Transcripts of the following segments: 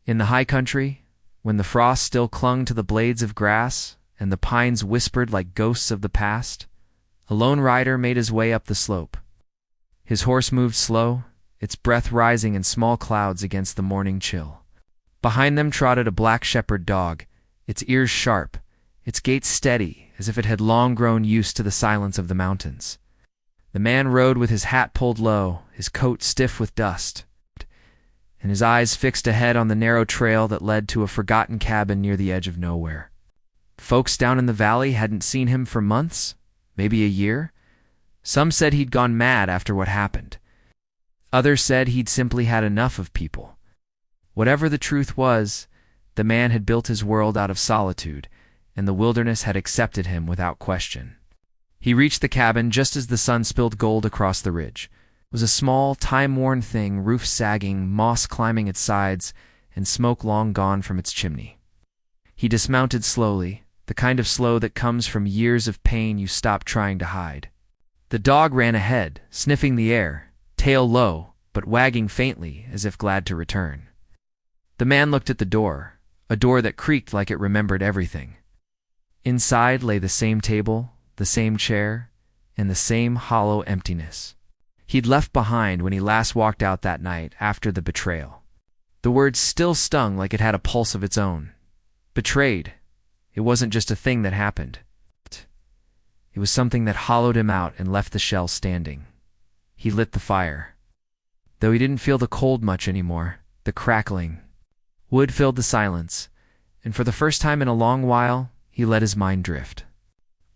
In the high country, when the frost still clung to the blades of grass and the pines whispered like ghosts of the past, a lone rider made his way up the slope. His horse moved slow, its breath rising in small clouds against the morning chill. Behind them trotted a black shepherd dog, its ears sharp, its gait steady as if it had long grown used to the silence of the mountains. The man rode with his hat pulled low, his coat stiff with dust, and his eyes fixed ahead on the narrow trail that led to a forgotten cabin near the edge of nowhere. Folks down in the valley hadn't seen him for months, maybe a year. Some said he'd gone mad after what happened. Others said he'd simply had enough of people. Whatever the truth was, the man had built his world out of solitude, and the wilderness had accepted him without question. He reached the cabin just as the sun spilled gold across the ridge. It was a small, time-worn thing, roof sagging, moss climbing its sides, and smoke long gone from its chimney. He dismounted slowly, the kind of slow that comes from years of pain you stop trying to hide. The dog ran ahead, sniffing the air, tail low, but wagging faintly as if glad to return. The man looked at the door, a door that creaked like it remembered everything. Inside lay the same table, the same chair, and the same hollow emptiness he'd left behind when he last walked out that night after the betrayal. The words still stung like it had a pulse of its own. Betrayed. It wasn't just a thing that happened. It was something that hollowed him out and left the shell standing. He lit the fire. Though he didn't feel the cold much anymore, the crackling. Wood filled the silence, and for the first time in a long while, he let his mind drift.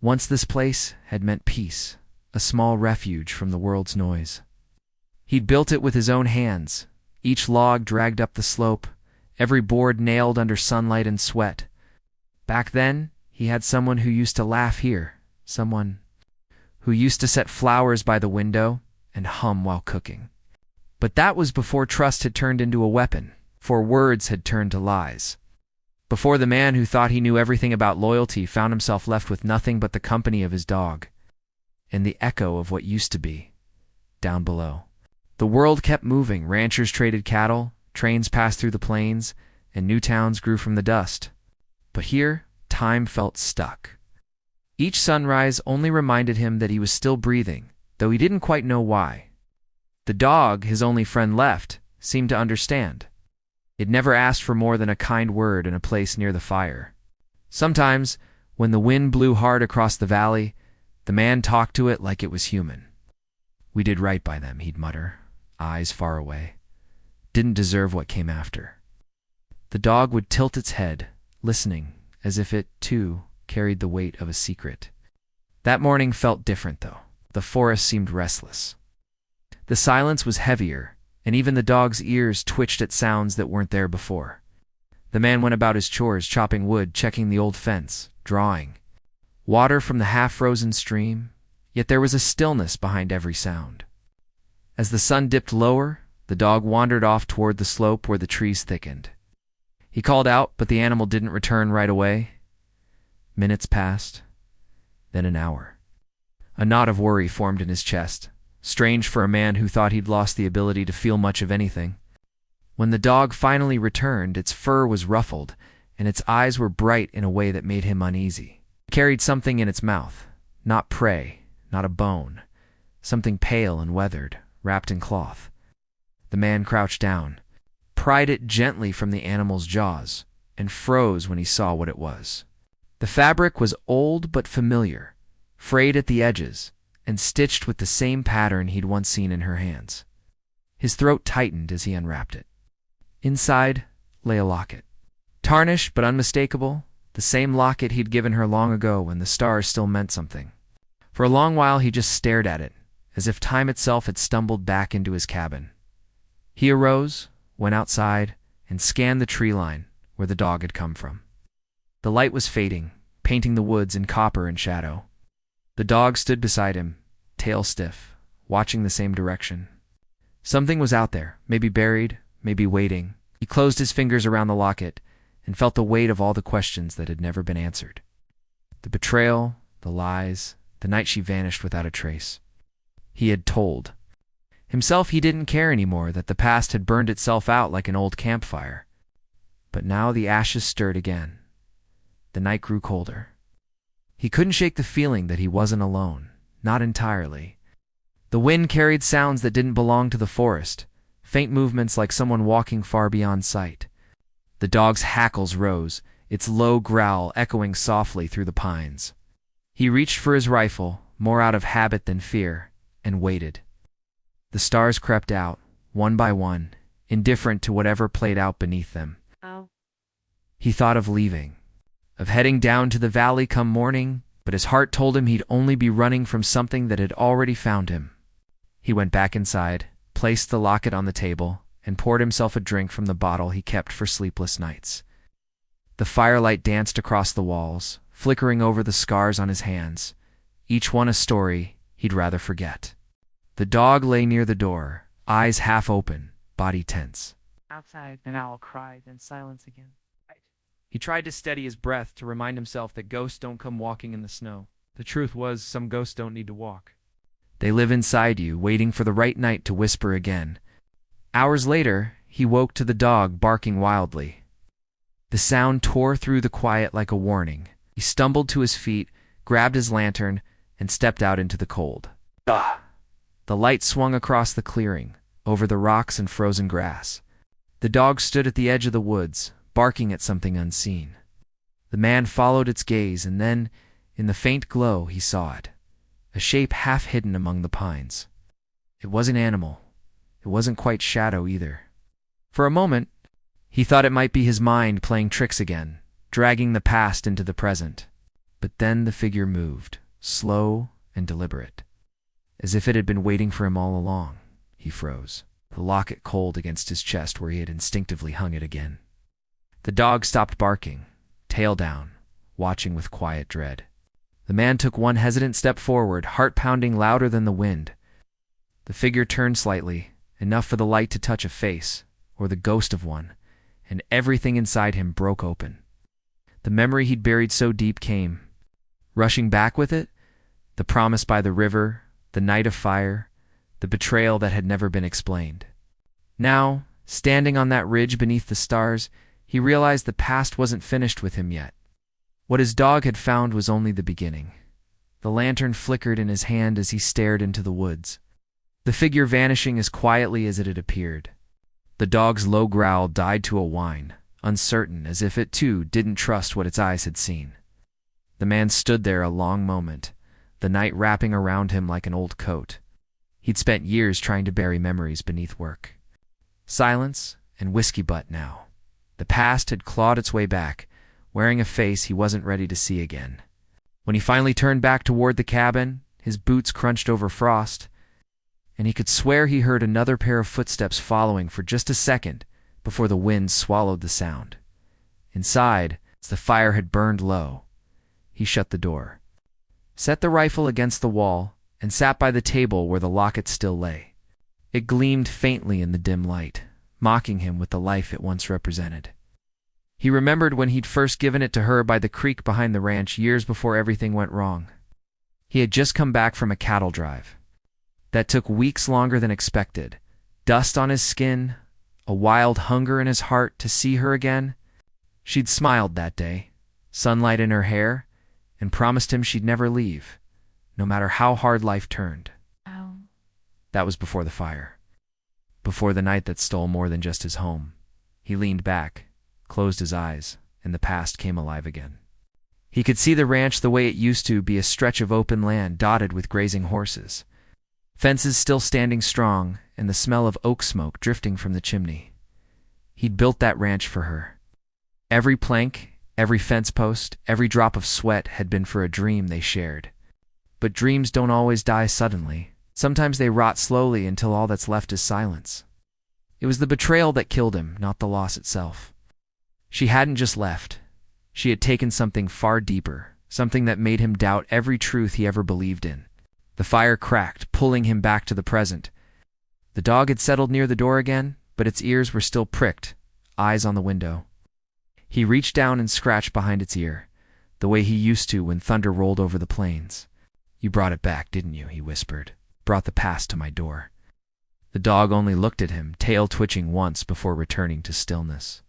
Once this place had meant peace, a small refuge from the world's noise. He'd built it with his own hands, each log dragged up the slope, every board nailed under sunlight and sweat. Back then, he had someone who used to laugh here, someone who used to set flowers by the window and hum while cooking. But that was before trust had turned into a weapon, before words had turned to lies. Before the man who thought he knew everything about loyalty found himself left with nothing but the company of his dog, and the echo of what used to be, down below. The world kept moving. Ranchers traded cattle, trains passed through the plains, and new towns grew from the dust. But here, time felt stuck. Each sunrise only reminded him that he was still breathing, though he didn't quite know why. The dog, his only friend left, seemed to understand. It never asked for more than a kind word and a place near the fire. Sometimes, when the wind blew hard across the valley, the man talked to it like it was human. We did right by them, he'd mutter, eyes far away. Didn't deserve what came after. The dog would tilt its head, listening, as if it, too, carried the weight of a secret. That morning felt different, though. The forest seemed restless. The silence was heavier, and even the dog's ears twitched at sounds that weren't there before. The man went about his chores, chopping wood, checking the old fence, drawing. Water from the half-frozen stream, yet there was a stillness behind every sound. As the sun dipped lower, the dog wandered off toward the slope where the trees thickened. He called out, but the animal didn't return right away. Minutes passed, then an hour. A knot of worry formed in his chest, strange for a man who thought he'd lost the ability to feel much of anything. When the dog finally returned, its fur was ruffled, and its eyes were bright in a way that made him uneasy. It carried something in its mouth, not prey, not a bone, something pale and weathered, wrapped in cloth. The man crouched down, pried it gently from the animal's jaws, and froze when he saw what it was. The fabric was old but familiar, frayed at the edges, and stitched with the same pattern he'd once seen in her hands. His throat tightened as he unwrapped it. Inside lay a locket. Tarnished but unmistakable, the same locket he'd given her long ago when the stars still meant something. For a long while he just stared at it, as if time itself had stumbled back into his cabin. He arose, went outside, and scanned the tree line where the dog had come from. The light was fading, painting the woods in copper and shadow. The dog stood beside him, tail stiff, watching the same direction. Something was out there, maybe buried, maybe waiting. He closed his fingers around the locket and felt the weight of all the questions that had never been answered. The betrayal, the lies, the night she vanished without a trace. He had told. Himself he didn't care anymore that the past had burned itself out like an old campfire. But now the ashes stirred again. The night grew colder. He couldn't shake the feeling that he wasn't alone, not entirely. The wind carried sounds that didn't belong to the forest, faint movements like someone walking far beyond sight. The dog's hackles rose, its low growl echoing softly through the pines. He reached for his rifle, more out of habit than fear, and waited. The stars crept out, one by one, indifferent to whatever played out beneath them. He thought of leaving, of heading down to the valley come morning, but his heart told him he'd only be running from something that had already found him. He went back inside, placed the locket on the table, and poured himself a drink from the bottle he kept for sleepless nights. The firelight danced across the walls, flickering over the scars on his hands, each one a story he'd rather forget. The dog lay near the door, eyes half open, body tense. Outside, an owl cried, and silence again. He tried to steady his breath to remind himself that ghosts don't come walking in the snow. The truth was, some ghosts don't need to walk. They live inside you, waiting for the right night to whisper again. Hours later, he woke to the dog barking wildly. The sound tore through the quiet like a warning. He stumbled to his feet, grabbed his lantern, and stepped out into the cold. The light swung across the clearing, over the rocks and frozen grass. The dog stood at the edge of the woods, barking at something unseen. The man followed its gaze, and then, in the faint glow, he saw it. A shape half hidden among the pines. It wasn't animal. It wasn't quite shadow either. For a moment, he thought it might be his mind playing tricks again, dragging the past into the present. But then the figure moved, slow and deliberate. As if it had been waiting for him all along. He froze, the locket cold against his chest where he had instinctively hung it again. The dog stopped barking, tail down, watching with quiet dread. The man took one hesitant step forward, heart pounding louder than the wind. The figure turned slightly, enough for the light to touch a face, or the ghost of one, and everything inside him broke open. The memory he'd buried so deep came. Rushing back with it, the promise by the river, the night of fire, the betrayal that had never been explained. Now, standing on that ridge beneath the stars, he realized the past wasn't finished with him yet. What his dog had found was only the beginning. The lantern flickered in his hand as he stared into the woods, the figure vanishing as quietly as it had appeared. The dog's low growl died to a whine, uncertain, as if it too didn't trust what its eyes had seen. The man stood there a long moment, the night wrapping around him like an old coat. He'd spent years trying to bury memories beneath work. Silence and whiskey butt now. The past had clawed its way back, wearing a face he wasn't ready to see again. When he finally turned back toward the cabin, his boots crunched over frost, and he could swear he heard another pair of footsteps following for just a second before the wind swallowed the sound. Inside, as the fire had burned low, he shut the door, set the rifle against the wall, and sat by the table where the locket still lay. It gleamed faintly in the dim light, mocking him with the life it once represented. He remembered when he'd first given it to her by the creek behind the ranch years before everything went wrong. He had just come back from a cattle drive. That took weeks longer than expected. Dust on his skin, a wild hunger in his heart to see her again. She'd smiled that day, sunlight in her hair, and promised him she'd never leave, no matter how hard life turned. That was before the fire. Before the night that stole more than just his home. He leaned back, closed his eyes, and the past came alive again. He could see the ranch the way it used to be, a stretch of open land dotted with grazing horses. Fences still standing strong, and the smell of oak smoke drifting from the chimney. He'd built that ranch for her. Every plank, every fence post, every drop of sweat had been for a dream they shared. But dreams don't always die suddenly. Sometimes they rot slowly until all that's left is silence. It was the betrayal that killed him, not the loss itself. She hadn't just left. She had taken something far deeper, something that made him doubt every truth he ever believed in. The fire cracked, pulling him back to the present. The dog had settled near the door again, but its ears were still pricked, eyes on the window. He reached down and scratched behind its ear, the way he used to when thunder rolled over the plains. "You brought it back, didn't you?" he whispered. "Brought the past to my door." The dog only looked at him, tail twitching once before returning to stillness.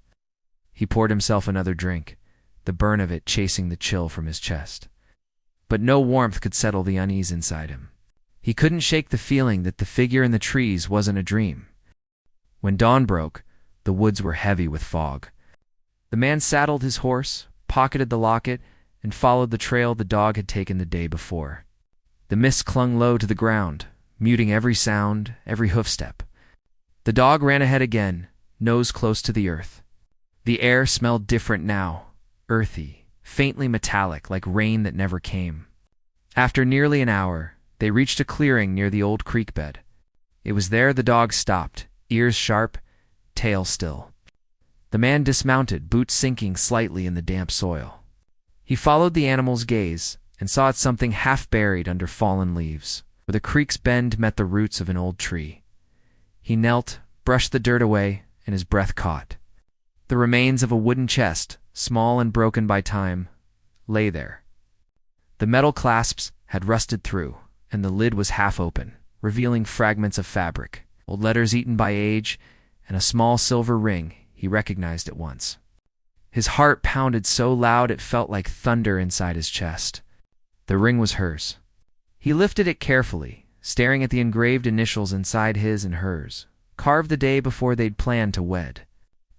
He poured himself another drink, the burn of it chasing the chill from his chest. But no warmth could settle the unease inside him. He couldn't shake the feeling that the figure in the trees wasn't a dream. When dawn broke, the woods were heavy with fog. The man saddled his horse, pocketed the locket, and followed the trail the dog had taken the day before. The mist clung low to the ground, muting every sound, every hoofstep. The dog ran ahead again, nose close to the earth. The air smelled different now, earthy, faintly metallic like rain that never came. After nearly an hour, they reached a clearing near the old creek bed. It was there the dog stopped, ears sharp, tail still. The man dismounted, boots sinking slightly in the damp soil. He followed the animal's gaze and saw it something half buried under fallen leaves, where the creek's bend met the roots of an old tree. He knelt, brushed the dirt away, and his breath caught. The remains of a wooden chest, small and broken by time, lay there. The metal clasps had rusted through, and the lid was half open, revealing fragments of fabric, old letters eaten by age, and a small silver ring he recognized at once. His heart pounded so loud it felt like thunder inside his chest. The ring was hers. He lifted it carefully, staring at the engraved initials inside his and hers, carved the day before they'd planned to wed.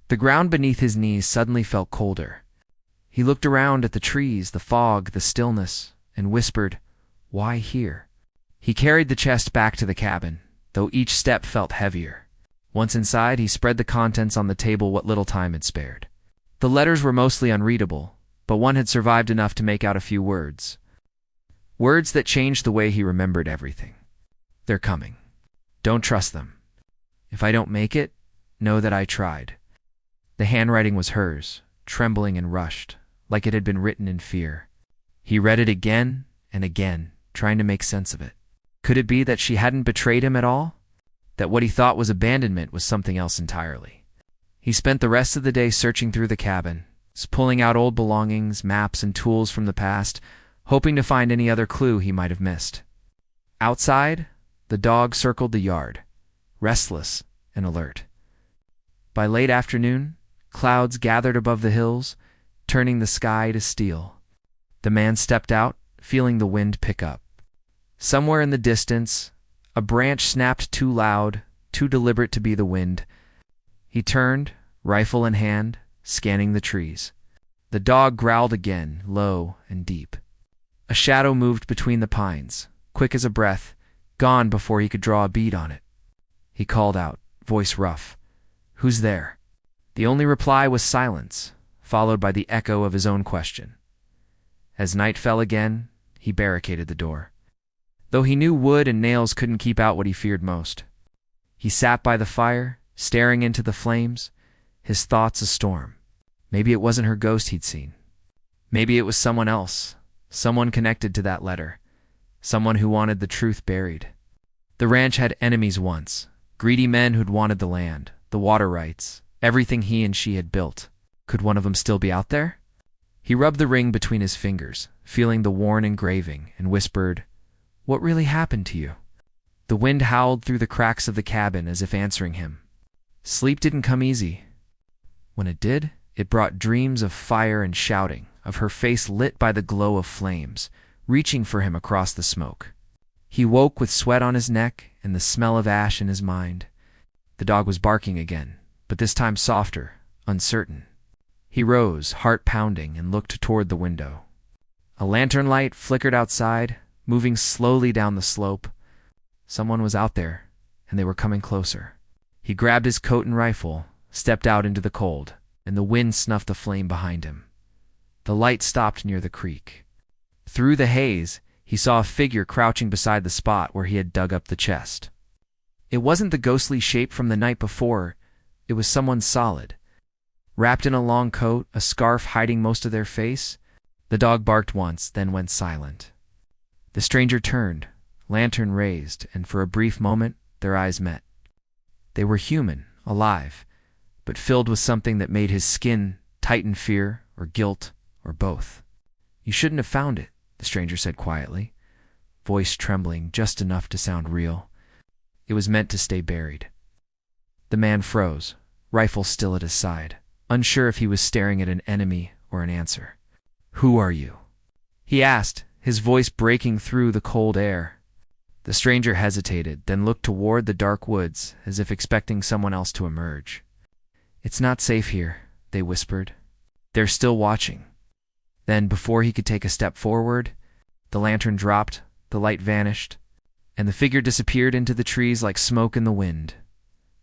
The ground beneath his knees suddenly felt colder. He looked around at the trees, the fog, the stillness, and whispered, "Why here?" He carried the chest back to the cabin, though each step felt heavier. Once inside, he spread the contents on the table what little time had spared. The letters were mostly unreadable, but one had survived enough to make out a few words. Words that changed the way he remembered everything. "They're coming. Don't trust them. If I don't make it, know that I tried." The handwriting was hers, trembling and rushed, like it had been written in fear. He read it again and again, trying to make sense of it. Could it be that she hadn't betrayed him at all? That what he thought was abandonment was something else entirely? He spent the rest of the day searching through the cabin, pulling out old belongings, maps, and tools from the past, hoping to find any other clue he might have missed. Outside, the dog circled the yard, restless and alert. By late afternoon, clouds gathered above the hills, turning the sky to steel. The man stepped out, feeling the wind pick up. Somewhere in the distance, a branch snapped too loud, too deliberate to be the wind. He turned, rifle in hand, scanning the trees. The dog growled again, low and deep. A shadow moved between the pines, quick as a breath, gone before he could draw a bead on it. He called out, voice rough, "Who's there?" The only reply was silence, followed by the echo of his own question. As night fell again, he barricaded the door. Though he knew wood and nails couldn't keep out what he feared most. He sat by the fire, staring into the flames, his thoughts a storm. Maybe it wasn't her ghost he'd seen. Maybe it was someone else, someone connected to that letter, someone who wanted the truth buried. The ranch had enemies once, greedy men who'd wanted the land, the water rights, everything he and she had built. Could one of them still be out there? He rubbed the ring between his fingers, feeling the worn engraving, and whispered, "What really happened to you?" The wind howled through the cracks of the cabin as if answering him. Sleep didn't come easy. When it did, it brought dreams of fire and shouting, of her face lit by the glow of flames, reaching for him across the smoke. He woke with sweat on his neck and the smell of ash in his mind. The dog was barking again, but this time softer, uncertain. He rose, heart pounding, and looked toward the window. A lantern light flickered outside, moving slowly down the slope. Someone was out there, and they were coming closer. He grabbed his coat and rifle, stepped out into the cold, and the wind snuffed the flame behind him. The light stopped near the creek. Through the haze, he saw a figure crouching beside the spot where he had dug up the chest. It wasn't the ghostly shape from the night before. It was someone solid. Wrapped in a long coat, a scarf hiding most of their face. The dog barked once, then went silent. The stranger turned, lantern raised, and for a brief moment, their eyes met. They were human, alive, but filled with something that made his skin tighten fear or guilt or both. "You shouldn't have found it," the stranger said quietly, voice trembling just enough to sound real. "It was meant to stay buried." The man froze, rifle still at his side, unsure if he was staring at an enemy or an answer. "Who are you?" he asked, his voice breaking through the cold air. The stranger hesitated, then looked toward the dark woods, as if expecting someone else to emerge. "It's not safe here," they whispered. "They're still watching." Then, before he could take a step forward, the lantern dropped, the light vanished, and the figure disappeared into the trees like smoke in the wind.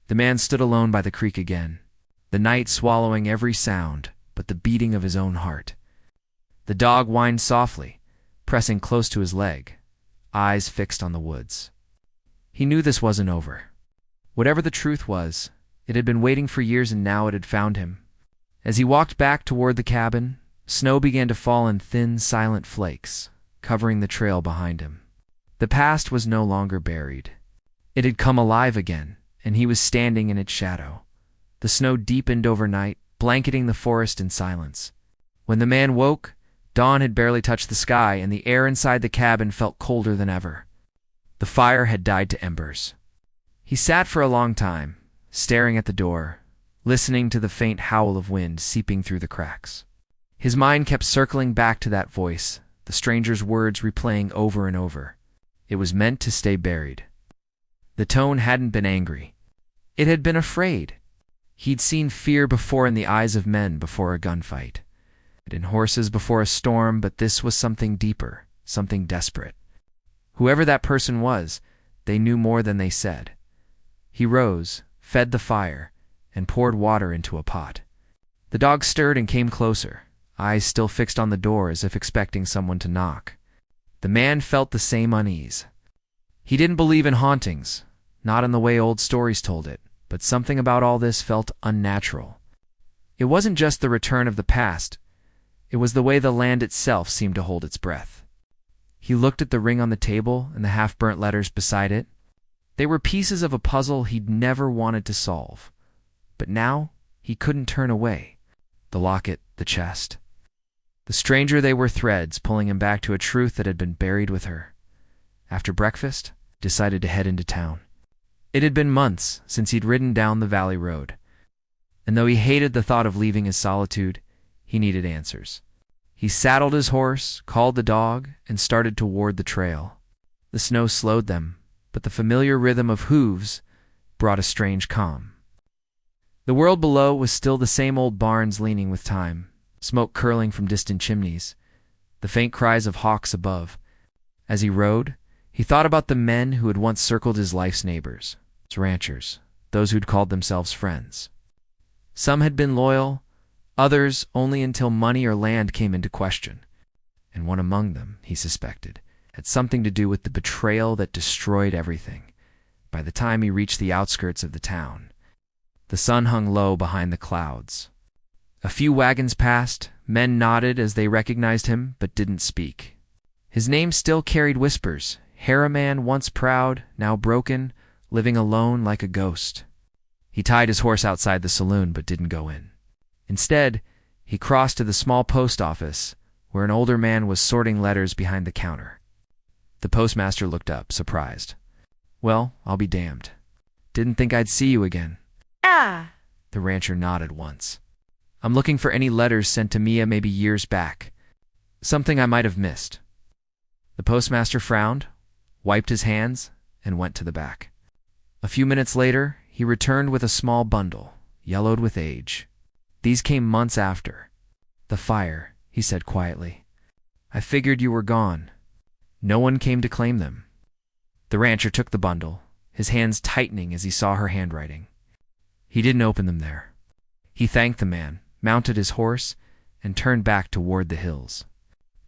The man stood alone by the creek again, the night swallowing every sound but the beating of his own heart. The dog whined softly, pressing close to his leg, eyes fixed on the woods. He knew this wasn't over. Whatever the truth was, it had been waiting for years, and now it had found him. As he walked back toward the cabin, snow began to fall in thin, silent flakes, covering the trail behind him. The past was no longer buried. It had come alive again, and he was standing in its shadow. The snow deepened overnight, blanketing the forest in silence. When the man woke, dawn had barely touched the sky, and the air inside the cabin felt colder than ever. The fire had died to embers. He sat for a long time, staring at the door, listening to the faint howl of wind seeping through the cracks. His mind kept circling back to that voice, the stranger's words replaying over and over. It was meant to stay buried. The tone hadn't been angry. It had been afraid. He'd seen fear before in the eyes of men before a gunfight, in horses before a storm, but this was something deeper, something desperate. Whoever that person was, they knew more than they said. He rose, fed the fire, and poured water into a pot. The dog stirred and came closer, eyes still fixed on the door as if expecting someone to knock. The man felt the same unease. He didn't believe in hauntings, not in the way old stories told it, but something about all this felt unnatural. It wasn't just the return of the past, it was the way the land itself seemed to hold its breath. He looked at the ring on the table and the half-burnt letters beside it. They were pieces of a puzzle he'd never wanted to solve. But now he couldn't turn away. The locket, the chest. The stranger, they were threads pulling him back to a truth that had been buried with her. After breakfast, decided to head into town. It had been months since he'd ridden down the valley road. And though he hated the thought of leaving his solitude, he needed answers. He saddled his horse, called the dog, and started toward the trail. The snow slowed them, but the familiar rhythm of hooves brought a strange calm. The world below was still the same old barns leaning with time, smoke curling from distant chimneys, the faint cries of hawks above. As he rode, he thought about the men who had once circled his life's neighbors, his ranchers, those who'd called themselves friends. Some had been loyal, others only until money or land came into question. And one among them, he suspected, had something to do with the betrayal that destroyed everything. By the time he reached the outskirts of the town, the sun hung low behind the clouds. A few wagons passed, men nodded as they recognized him, but didn't speak. His name still carried whispers, Harriman, once proud, now broken, living alone like a ghost. He tied his horse outside the saloon, but didn't go in. Instead, he crossed to the small post office, where an older man was sorting letters behind the counter. The postmaster looked up, surprised. "Well, I'll be damned. Didn't think I'd see you again." Ah! The rancher nodded once. "I'm looking for any letters sent to Mia maybe years back. Something I might have missed." The postmaster frowned, wiped his hands, and went to the back. A few minutes later, he returned with a small bundle, yellowed with age. These came months after. "The fire," he said quietly. "I figured you were gone. No one came to claim them." The rancher took the bundle, his hands tightening as he saw her handwriting. He didn't open them there. He thanked the man, mounted his horse, and turned back toward the hills.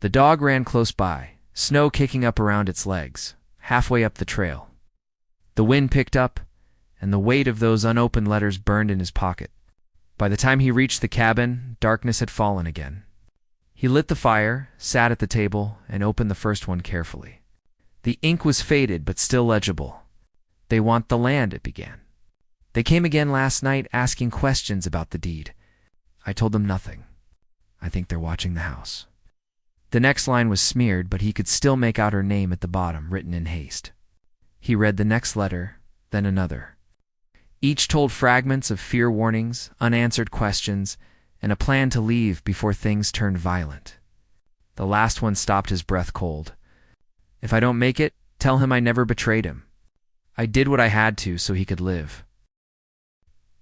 The dog ran close by, snow kicking up around its legs, halfway up the trail. The wind picked up, and the weight of those unopened letters burned in his pocket. By the time he reached the cabin, darkness had fallen again. He lit the fire, sat at the table, and opened the first one carefully. The ink was faded but still legible. "They want the land," it began. "They came again last night asking questions about the deed. I told them nothing. I think they're watching the house." The next line was smeared, but he could still make out her name at the bottom, written in haste. He read the next letter, then another. Each told fragments of fear warnings, unanswered questions, and a plan to leave before things turned violent. The last one stopped his breath cold. "If I don't make it, tell him I never betrayed him. I did what I had to so he could live."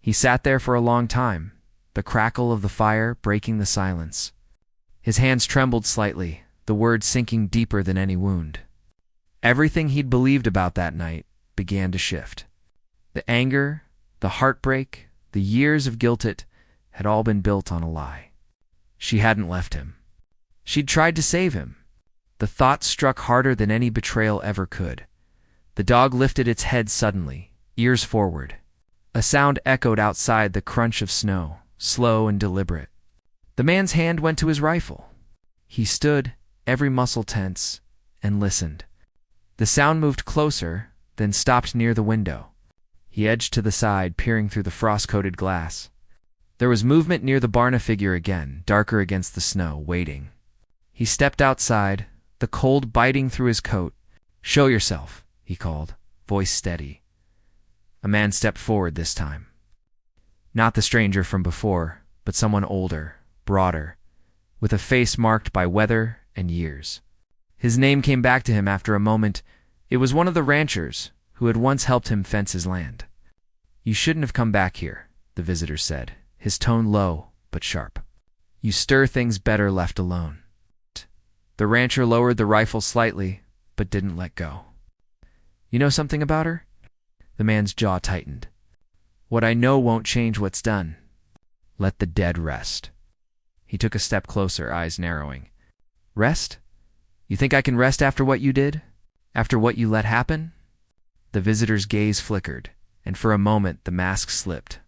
He sat there for a long time, the crackle of the fire breaking the silence. His hands trembled slightly, the words sinking deeper than any wound. Everything he'd believed about that night began to shift. The anger, the heartbreak, the years of guilt it had all been built on a lie. She hadn't left him. She'd tried to save him. The thought struck harder than any betrayal ever could. The dog lifted its head suddenly, ears forward. A sound echoed outside, the crunch of snow, slow and deliberate. The man's hand went to his rifle. He stood, every muscle tense, and listened. The sound moved closer, then stopped near the window. He edged to the side, peering through the frost-coated glass. There was movement near the barn, a figure again, darker against the snow, waiting. He stepped outside, the cold biting through his coat. "Show yourself," he called, voice steady. A man stepped forward this time. Not the stranger from before, but someone older, broader, with a face marked by weather and years. His name came back to him after a moment. It was one of the ranchers who had once helped him fence his land. "You shouldn't have come back here," the visitor said, his tone low but sharp. "You stir things better left alone." The rancher lowered the rifle slightly, but didn't let go. "You know something about her?" The man's jaw tightened. "What I know won't change what's done. Let the dead rest." He took a step closer, eyes narrowing. "Rest? You think I can rest after what you did? After what you let happen?" The visitor's gaze flickered, and for a moment the mask slipped.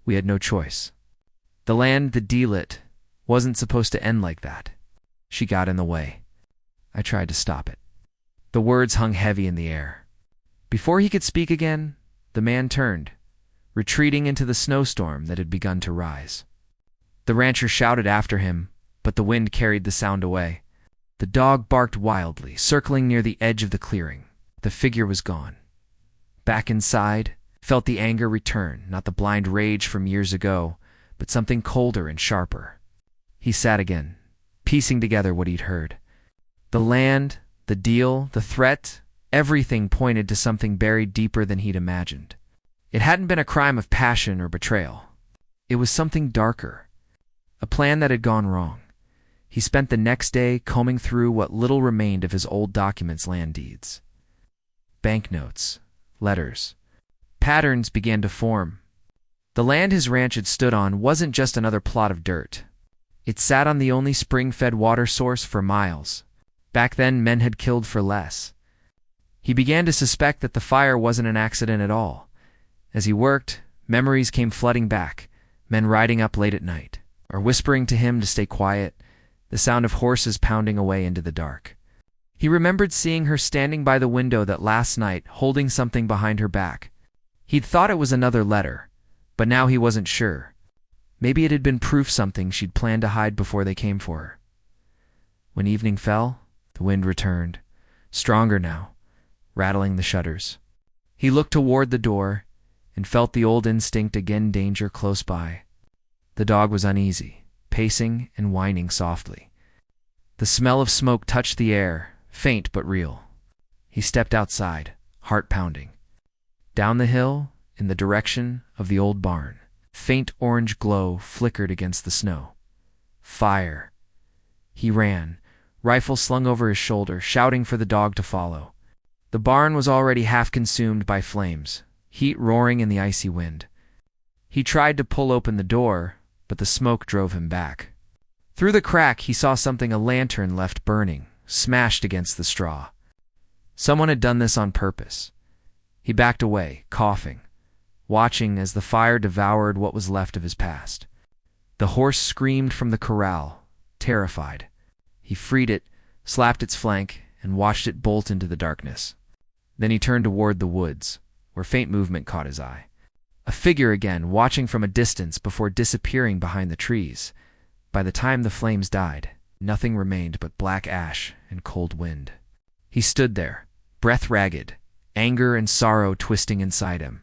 "We had no choice. The land, the deal, it wasn't supposed to end like that. She got in the way. I tried to stop it." The words hung heavy in the air. Before he could speak again, the man turned, retreating into the snowstorm that had begun to rise. The rancher shouted after him, but the wind carried the sound away. The dog barked wildly, circling near the edge of the clearing. The figure was gone. Back inside, felt the anger return, not the blind rage from years ago, but something colder and sharper. He sat again, piecing together what he'd heard. The land, the deal, the threat, everything pointed to something buried deeper than he'd imagined. It hadn't been a crime of passion or betrayal. It was something darker, a plan that had gone wrong. He spent the next day combing through what little remained of his old documents, land deeds. Banknotes, letters. Patterns began to form. The land his ranch had stood on wasn't just another plot of dirt. It sat on the only spring-fed water source for miles. Back then, men had killed for less. He began to suspect that the fire wasn't an accident at all. As he worked, memories came flooding back, men riding up late at night, or whispering to him to stay quiet, the sound of horses pounding away into the dark. He remembered seeing her standing by the window that last night, holding something behind her back. He'd thought it was another letter, but now he wasn't sure. Maybe it had been proof, something she'd planned to hide before they came for her. When evening fell, the wind returned, stronger now, rattling the shutters. He looked toward the door and felt the old instinct again, danger close by. The dog was uneasy, pacing and whining softly. The smell of smoke touched the air, faint but real. He stepped outside, heart pounding. Down the hill, in the direction of the old barn, faint orange glow flickered against the snow. Fire. He ran, rifle slung over his shoulder, shouting for the dog to follow. The barn was already half consumed by flames, heat roaring in the icy wind. He tried to pull open the door, but the smoke drove him back. Through the crack he saw something, a lantern left burning, smashed against the straw. Someone had done this on purpose. He backed away, coughing, watching as the fire devoured what was left of his past. The horse screamed from the corral, terrified. He freed it, slapped its flank, and watched it bolt into the darkness. Then he turned toward the woods, where faint movement caught his eye. A figure again, watching from a distance before disappearing behind the trees. By the time the flames died, nothing remained but black ash and cold wind. He stood there, breath ragged, anger and sorrow twisting inside him.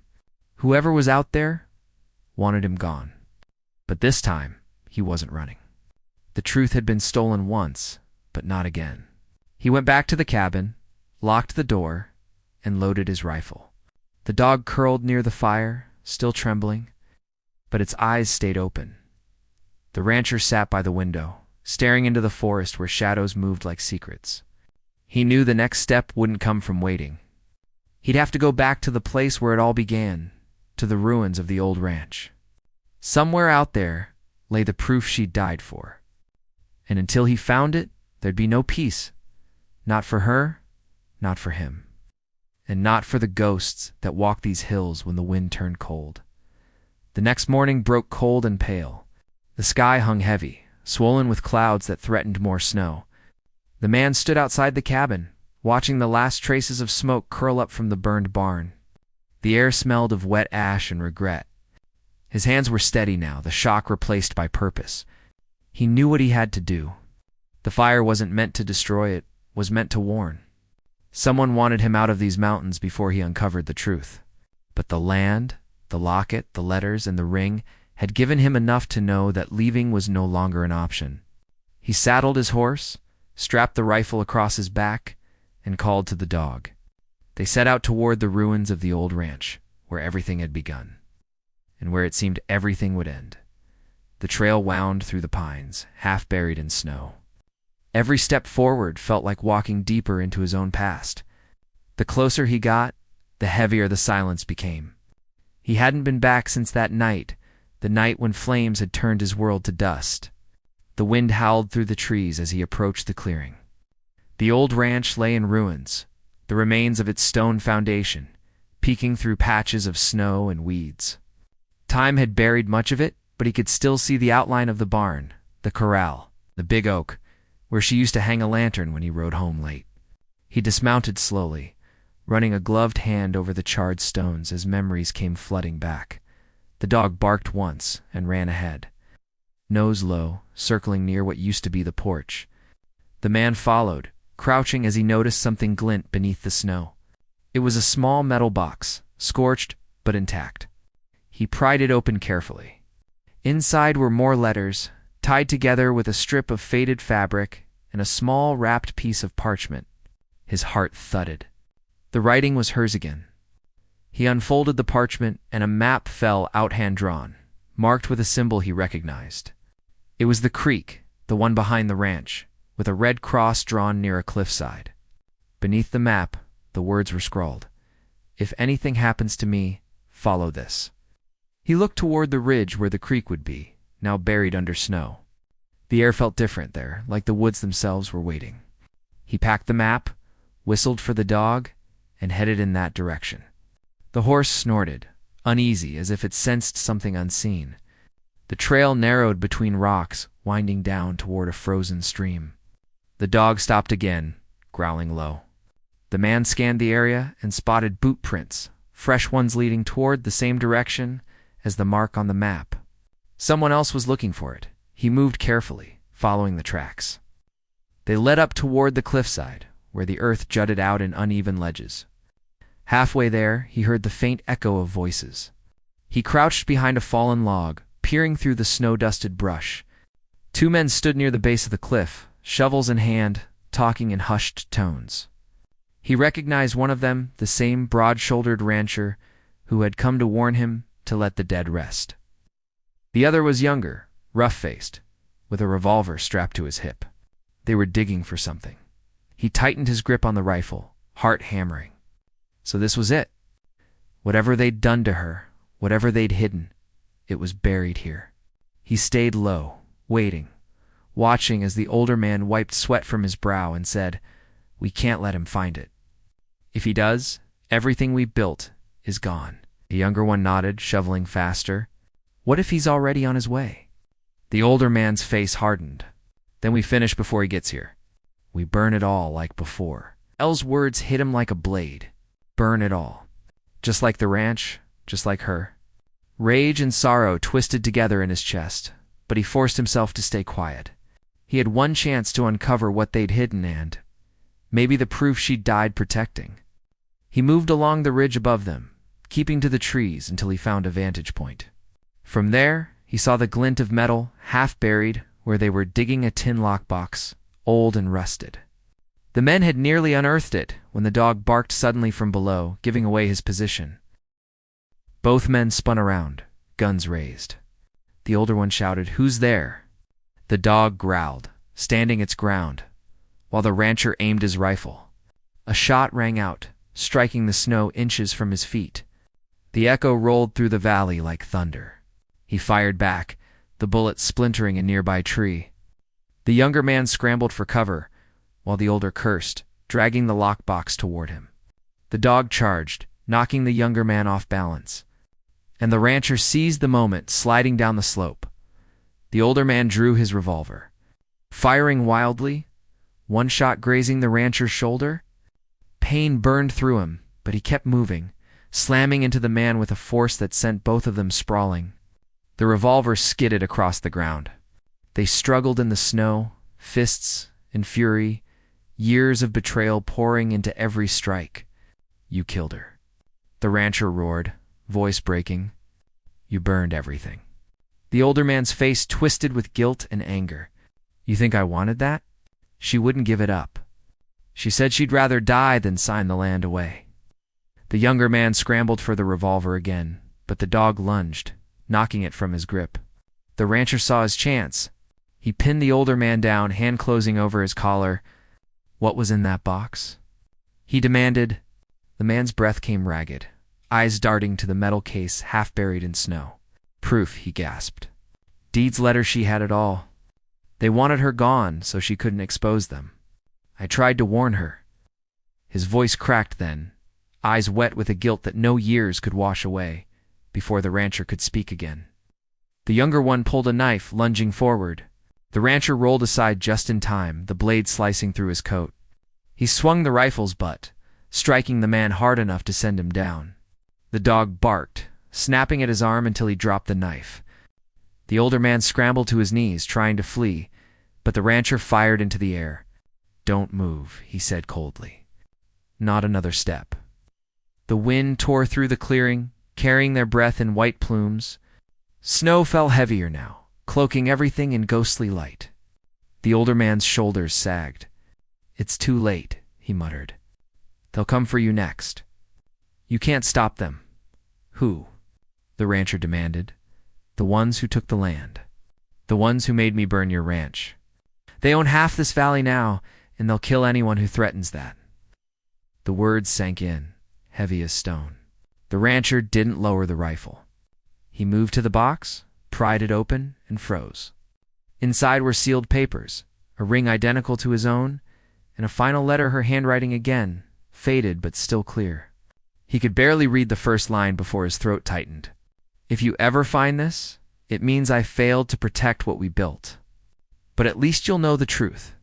Whoever was out there wanted him gone. But this time, he wasn't running. The truth had been stolen once, but not again. He went back to the cabin, locked the door, and loaded his rifle. The dog curled near the fire, still trembling, but its eyes stayed open. The rancher sat by the window, staring into the forest where shadows moved like secrets. He knew the next step wouldn't come from waiting. He'd have to go back to the place where it all began, to the ruins of the old ranch. Somewhere out there lay the proof she'd died for. And until he found it, there'd be no peace. Not for her, not for him. And not for the ghosts that walked these hills when the wind turned cold. The next morning broke cold and pale. The sky hung heavy, swollen with clouds that threatened more snow. The man stood outside the cabin, watching the last traces of smoke curl up from the burned barn. The air smelled of wet ash and regret. His hands were steady now, the shock replaced by purpose. He knew what he had to do. The fire wasn't meant to destroy, it was meant to warn. Someone wanted him out of these mountains before he uncovered the truth. But the land, the locket, the letters, and the ring had given him enough to know that leaving was no longer an option. He saddled his horse, strapped the rifle across his back, and called to the dog. They set out toward the ruins of the old ranch, where everything had begun, and where it seemed everything would end. The trail wound through the pines, half buried in snow. Every step forward felt like walking deeper into his own past. The closer he got, the heavier the silence became. He hadn't been back since that night, the night when flames had turned his world to dust. The wind howled through the trees as he approached the clearing. The old ranch lay in ruins, the remains of its stone foundation, peeking through patches of snow and weeds. Time had buried much of it, but he could still see the outline of the barn, the corral, the big oak, where she used to hang a lantern when he rode home late. He dismounted slowly, running a gloved hand over the charred stones as memories came flooding back. The dog barked once and ran ahead, nose low, circling near what used to be the porch. The man followed, crouching as he noticed something glint beneath the snow. It was a small metal box, scorched but intact. He pried it open carefully. Inside were more letters, tied together with a strip of faded fabric and a small wrapped piece of parchment. His heart thudded. The writing was hers again. He unfolded the parchment, and a map fell out hand-drawn, marked with a symbol he recognized. It was the creek, the one behind the ranch, with a red cross drawn near a cliffside. Beneath the map, the words were scrawled, "If anything happens to me, follow this." He looked toward the ridge where the creek would be, now buried under snow. The air felt different there, like the woods themselves were waiting. He packed the map, whistled for the dog, and headed in that direction. The horse snorted, uneasy, as if it sensed something unseen. The trail narrowed between rocks, winding down toward a frozen stream. The dog stopped again, growling low. The man scanned the area and spotted boot prints, fresh ones leading toward the same direction as the mark on the map. Someone else was looking for it. He moved carefully, following the tracks. They led up toward the cliffside, where the earth jutted out in uneven ledges. Halfway there, he heard the faint echo of voices. He crouched behind a fallen log, peering through the snow-dusted brush. Two men stood near the base of the cliff, shovels in hand, talking in hushed tones. He recognized one of them, the same broad-shouldered rancher who had come to warn him to let the dead rest. The other was younger, rough-faced, with a revolver strapped to his hip. They were digging for something. He tightened his grip on the rifle, heart hammering. So this was it. Whatever they'd done to her, whatever they'd hidden, it was buried here. He stayed low, waiting, watching as the older man wiped sweat from his brow and said, "We can't let him find it. If he does, everything we built is gone." The younger one nodded, shoveling faster. "What if he's already on his way?" The older man's face hardened. "Then we finish before he gets here. We burn it all like before." Elle's words hit him like a blade. Burn it all. Just like the ranch, just like her. Rage and sorrow twisted together in his chest, but he forced himself to stay quiet. He had one chance to uncover what they'd hidden and maybe the proof she'd died protecting. He moved along the ridge above them, keeping to the trees until he found a vantage point. From there, he saw the glint of metal, half buried, where they were digging a tin lockbox, old and rusted. The men had nearly unearthed it when the dog barked suddenly from below, giving away his position. Both men spun around, guns raised. The older one shouted, "Who's there?" The dog growled, standing its ground, while the rancher aimed his rifle. A shot rang out, striking the snow inches from his feet. The echo rolled through the valley like thunder. He fired back, the bullet splintering a nearby tree. The younger man scrambled for cover, while the older cursed, dragging the lockbox toward him. The dog charged, knocking the younger man off balance, and the rancher seized the moment, sliding down the slope. The older man drew his revolver, firing wildly, one shot grazing the rancher's shoulder. Pain burned through him, but he kept moving, slamming into the man with a force that sent both of them sprawling. The revolver skidded across the ground. They struggled in the snow, fists in fury, years of betrayal pouring into every strike. "You killed her," the rancher roared, voice breaking. "You burned everything." The older man's face twisted with guilt and anger. "You think I wanted that?" She wouldn't give it up. She said she'd rather die than sign the land away. The younger man scrambled for the revolver again, but the dog lunged, knocking it from his grip. The rancher saw his chance. He pinned the older man down, hand closing over his collar. "What was in that box?" he demanded. The man's breath came ragged, eyes darting to the metal case half buried in snow. "Proof," he gasped. "Deed's letter, she had it all. They wanted her gone so she couldn't expose them. I tried to warn her." His voice cracked then, eyes wet with a guilt that no years could wash away, before the rancher could speak again. The younger one pulled a knife, lunging forward. The rancher rolled aside just in time, the blade slicing through his coat. He swung the rifle's butt, striking the man hard enough to send him down. The dog barked, snapping at his arm until he dropped the knife. The older man scrambled to his knees, trying to flee, but the rancher fired into the air. "Don't move," he said coldly. "Not another step." The wind tore through the clearing, carrying their breath in white plumes. Snow fell heavier now, cloaking everything in ghostly light. The older man's shoulders sagged. "It's too late," he muttered. "They'll come for you next. You can't stop them." "Who?" the rancher demanded. "The ones who took the land. The ones who made me burn your ranch. They own half this valley now, and they'll kill anyone who threatens that." The words sank in, heavy as stone. The rancher didn't lower the rifle. He moved to the box, pried it open, and froze. Inside were sealed papers, a ring identical to his own, and a final letter, her handwriting again, faded but still clear. He could barely read the first line before his throat tightened. "If you ever find this, it means I failed to protect what we built. But at least you'll know the truth."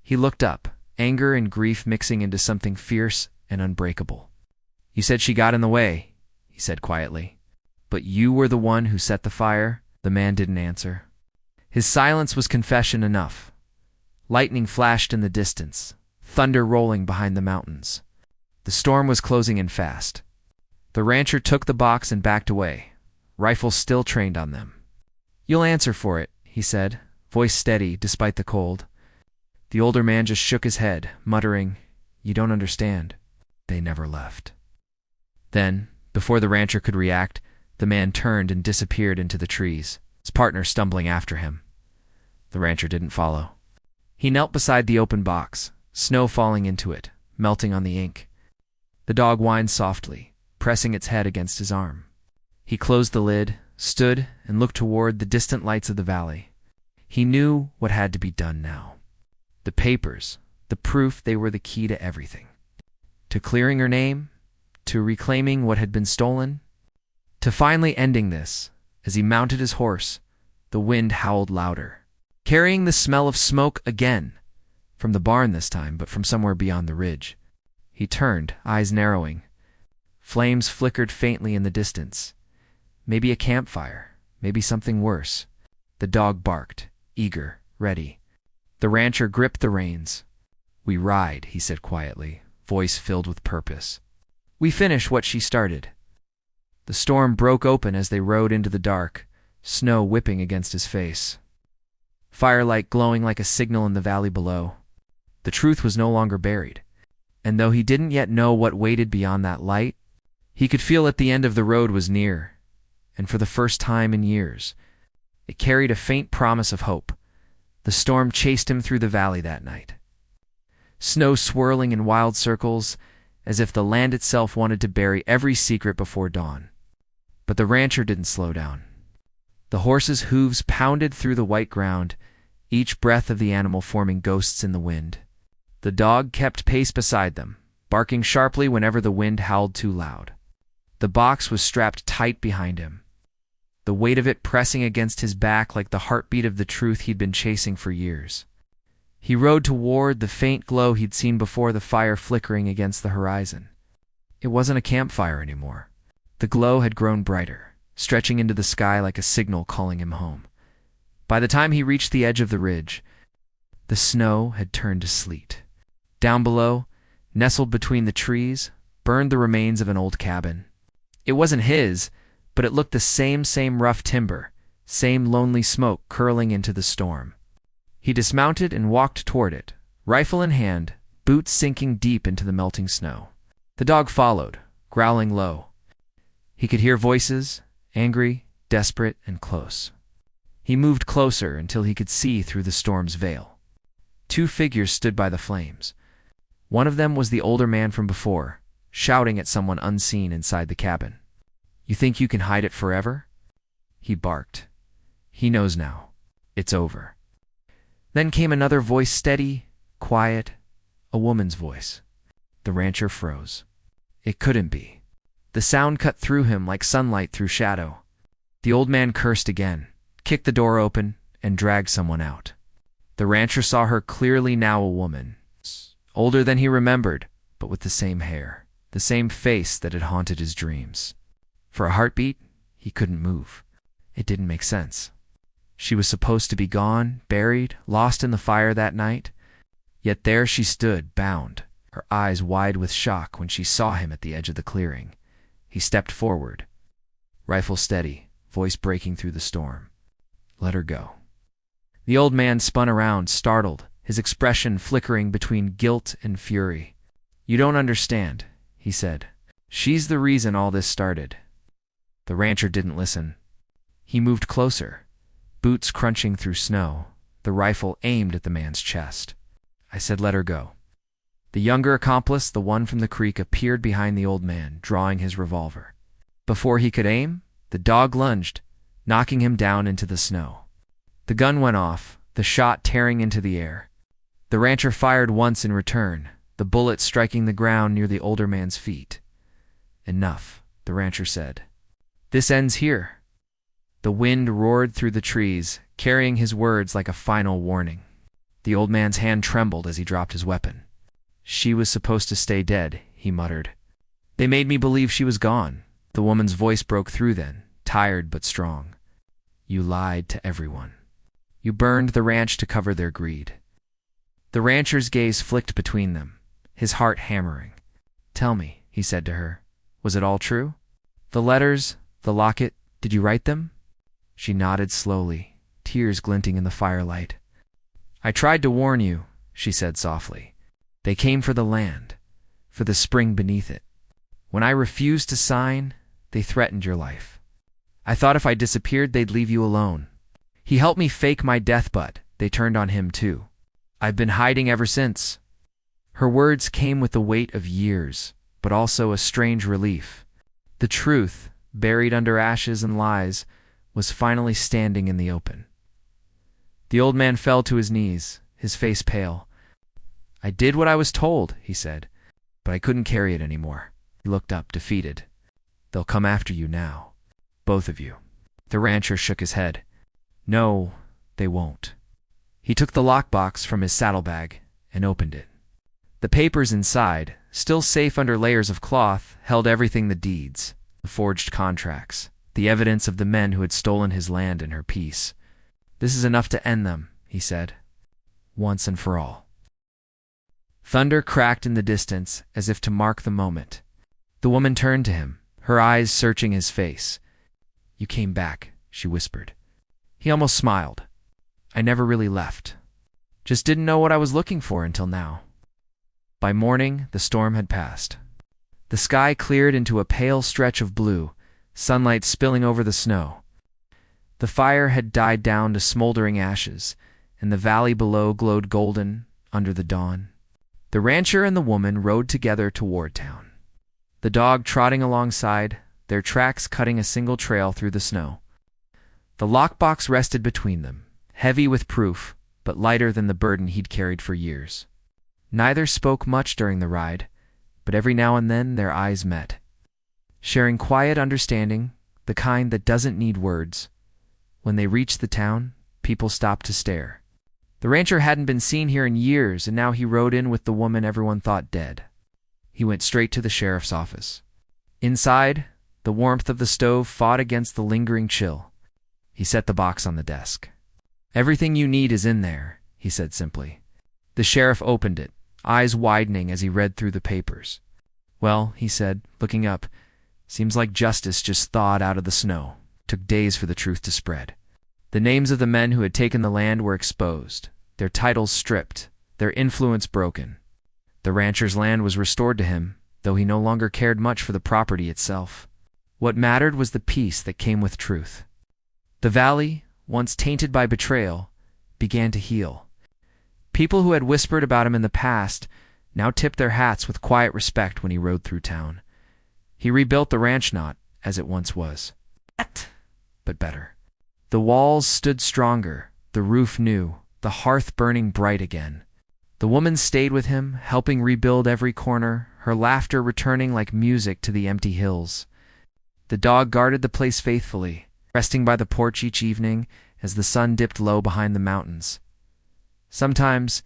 He looked up, anger and grief mixing into something fierce and unbreakable. "You said she got in the way," he said quietly. "But you were the one who set the fire." The man didn't answer. His silence was confession enough. Lightning flashed in the distance, thunder rolling behind the mountains. The storm was closing in fast. The rancher took the box and backed away, rifle still trained on them. "You'll answer for it," he said, voice steady despite the cold. The older man just shook his head, muttering, "You don't understand. They never left." Then, before the rancher could react, the man turned and disappeared into the trees, his partner stumbling after him. The rancher didn't follow. He knelt beside the open box, snow falling into it, melting on the ink. The dog whined softly, pressing its head against his arm. He closed the lid, stood, and looked toward the distant lights of the valley. He knew what had to be done now. The papers, the proof, they were the key to everything. To clearing her name, to reclaiming what had been stolen, to finally ending this. As he mounted his horse, the wind howled louder, carrying the smell of smoke again, from the barn this time, but from somewhere beyond the ridge. He turned, eyes narrowing. Flames flickered faintly in the distance. Maybe a campfire, maybe something worse. The dog barked, eager, ready. The rancher gripped the reins. "We ride," he said quietly, voice filled with purpose. "We finish what she started." The storm broke open as they rode into the dark, snow whipping against his face, firelight glowing like a signal in the valley below. The truth was no longer buried, and though he didn't yet know what waited beyond that light, he could feel that the end of the road was near, and for the first time in years, it carried a faint promise of hope. The storm chased him through the valley that night, snow swirling in wild circles, as if the land itself wanted to bury every secret before dawn. But the rancher didn't slow down. The horse's hooves pounded through the white ground, each breath of the animal forming ghosts in the wind. The dog kept pace beside them, barking sharply whenever the wind howled too loud. The box was strapped tight behind him, the weight of it pressing against his back like the heartbeat of the truth he'd been chasing for years. He rode toward the faint glow he'd seen before, the fire flickering against the horizon. It wasn't a campfire anymore. The glow had grown brighter, stretching into the sky like a signal calling him home. By the time he reached the edge of the ridge, the snow had turned to sleet. Down below, nestled between the trees, burned the remains of an old cabin. It wasn't his, but it looked the same rough timber, same lonely smoke curling into the storm. He dismounted and walked toward it, rifle in hand, boots sinking deep into the melting snow. The dog followed, growling low. He could hear voices, angry, desperate, and close. He moved closer until he could see through the storm's veil. Two figures stood by the flames. One of them was the older man from before, shouting at someone unseen inside the cabin. "You think you can hide it forever?" He barked. He knows now. It's over. Then came another voice, steady, quiet, a woman's voice. The rancher froze. It couldn't be. The sound cut through him like sunlight through shadow. The old man cursed again, kicked the door open, and dragged someone out. The rancher saw her clearly now, a woman, older than he remembered, but with the same hair, the same face that had haunted his dreams. For a heartbeat, he couldn't move. It didn't make sense. She was supposed to be gone, buried, lost in the fire that night. Yet there she stood, bound, her eyes wide with shock when she saw him at the edge of the clearing. He stepped forward, rifle steady, voice breaking through the storm. "Let her go." The old man spun around, startled, his expression flickering between guilt and fury. "You don't understand," he said. "She's the reason all this started." The rancher didn't listen. He moved closer, boots crunching through snow, the rifle aimed at the man's chest. "I said let her go." The younger accomplice, the one from the creek, appeared behind the old man, drawing his revolver. Before he could aim, the dog lunged, knocking him down into the snow. The gun went off, the shot tearing into the air. The rancher fired once in return, the bullet striking the ground near the older man's feet. "Enough," the rancher said. "This ends here." The wind roared through the trees, carrying his words like a final warning. The old man's hand trembled as he dropped his weapon. "She was supposed to stay dead," he muttered. "They made me believe she was gone." The woman's voice broke through then, tired but strong. "You lied to everyone. You burned the ranch to cover their greed." The rancher's gaze flicked between them, his heart hammering. "Tell me," he said to her, "was it all true? The letters, the locket, did you write them?" She nodded slowly, tears glinting in the firelight. "I tried to warn you," she said softly. "They came for the land, for the spring beneath it. When I refused to sign, they threatened your life. I thought if I disappeared, they'd leave you alone. He helped me fake my death, but they turned on him too. I've been hiding ever since." Her words came with the weight of years, but also a strange relief. The truth, buried under ashes and lies, was finally standing in the open. The old man fell to his knees, his face pale. "I did what I was told," he said, "but I couldn't carry it anymore." He looked up, defeated. "They'll come after you now. Both of you." The rancher shook his head. "No, they won't." He took the lockbox from his saddlebag and opened it. The papers inside, still safe under layers of cloth, held everything: the deeds, the forged contracts, the evidence of the men who had stolen his land and her peace. "This is enough to end them," he said, "once and for all." Thunder cracked in the distance as if to mark the moment. The woman turned to him, her eyes searching his face. "You came back," she whispered. He almost smiled. I never really left. Just didn't know what I was looking for until now. By morning, the storm had passed. The sky cleared into a pale stretch of blue, sunlight spilling over the snow. The fire had died down to smoldering ashes, and the valley below glowed golden under the dawn. The rancher and the woman rode together toward town, the dog trotting alongside, their tracks cutting a single trail through the snow. The lockbox rested between them, heavy with proof, but lighter than the burden he'd carried for years. Neither spoke much during the ride, but every now and then their eyes met, sharing quiet understanding, the kind that doesn't need words. When they reached the town, people stopped to stare. The rancher hadn't been seen here in years, and now he rode in with the woman everyone thought dead. He went straight to the sheriff's office. Inside, the warmth of the stove fought against the lingering chill. He set the box on the desk. "Everything you need is in there," he said simply. The sheriff opened it, eyes widening as he read through the papers. "Well," he said, looking up, "seems like justice just thawed out of the snow. Took days for the truth to spread. The names of the men who had taken the land were exposed, their titles stripped, their influence broken. The rancher's land was restored to him, though he no longer cared much for the property itself. What mattered was the peace that came with truth. The valley, once tainted by betrayal, began to heal. People who had whispered about him in the past now tipped their hats with quiet respect when he rode through town. He rebuilt the ranch not as it once was, but better. The walls stood stronger, the roof new, the hearth burning bright again. The woman stayed with him, helping rebuild every corner, her laughter returning like music to the empty hills. The dog guarded the place faithfully, resting by the porch each evening as the sun dipped low behind the mountains. Sometimes,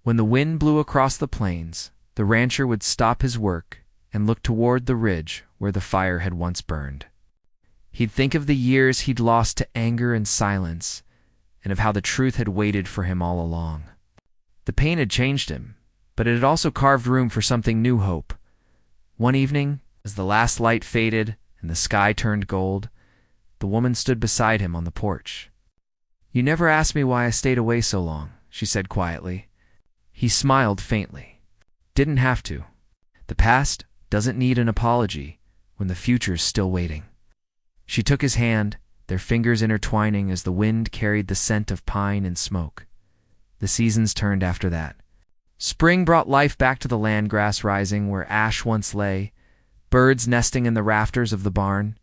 when the wind blew across the plains, the rancher would stop his work and look toward the ridge where the fire had once burned. He'd think of the years he'd lost to anger and silence, and of how the truth had waited for him all along. The pain had changed him, but it had also carved room for something new hope. One evening, as the last light faded and the sky turned gold, the woman stood beside him on the porch. "You never asked me why I stayed away so long," she said quietly. He smiled faintly. "Didn't have to. The past doesn't need an apology when the future's still waiting." She took his hand, their fingers intertwining as the wind carried the scent of pine and smoke. The seasons turned after that. Spring brought life back to the land, grass rising where ash once lay, birds nesting in the rafters of the barn.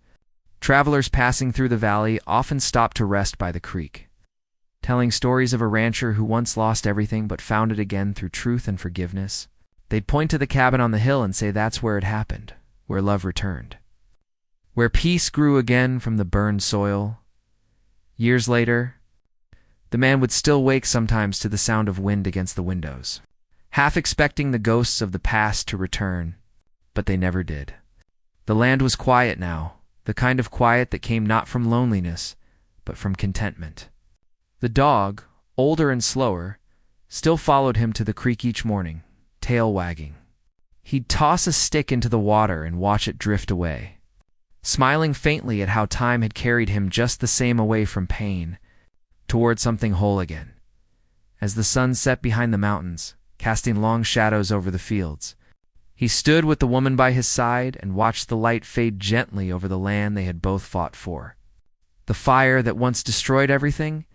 Travelers passing through the valley often stopped to rest by the creek, telling stories of a rancher who once lost everything but found it again through truth and forgiveness. They'd point to the cabin on the hill and say that's where it happened, where love returned, where peace grew again from the burned soil. Years later, the man would still wake sometimes to the sound of wind against the windows, half expecting the ghosts of the past to return, but they never did. The land was quiet now, the kind of quiet that came not from loneliness, but from contentment. The dog, older and slower, still followed him to the creek each morning, tail wagging. He'd toss a stick into the water and watch it drift away, smiling faintly at how time had carried him just the same away from pain, toward something whole again. As the sun set behind the mountains, casting long shadows over the fields, he stood with the woman by his side and watched the light fade gently over the land they had both fought for. The fire that once destroyed everything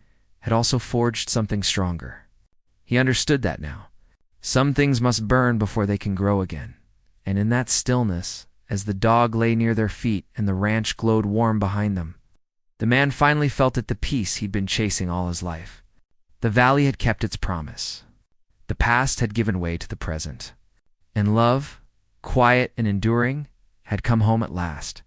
had also forged something stronger. He understood that now. Some things must burn before they can grow again. And in that stillness, as the dog lay near their feet and the ranch glowed warm behind them, the man finally felt at the peace he'd been chasing all his life. The valley had kept its promise. The past had given way to the present. And love, quiet and enduring, had come home at last.